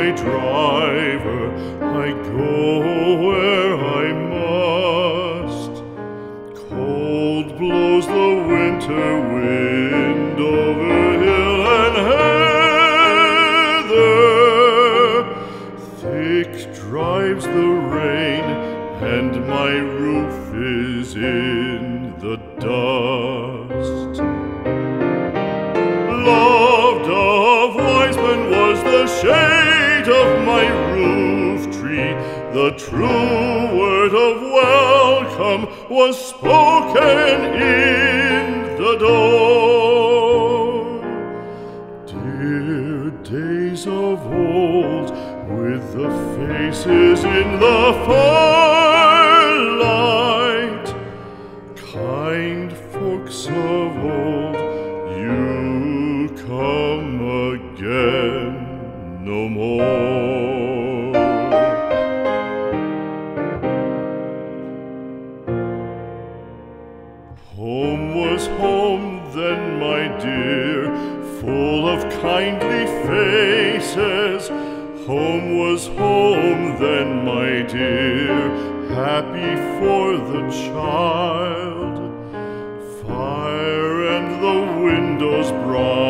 my driver, I go where I must. Cold blows the winter wind over hill and heather. Thick drives the rain, and my roof is in the dust. Loved of wise men was the shade of my roof tree. The true word of welcome was spoken in the door. Dear days of old, with the faces in the firelight, kind folks of old, you come again no more. Home was home then, my dear, full of kindly faces. Home was home then, my dear, happy for the child. Fire and the windows bright,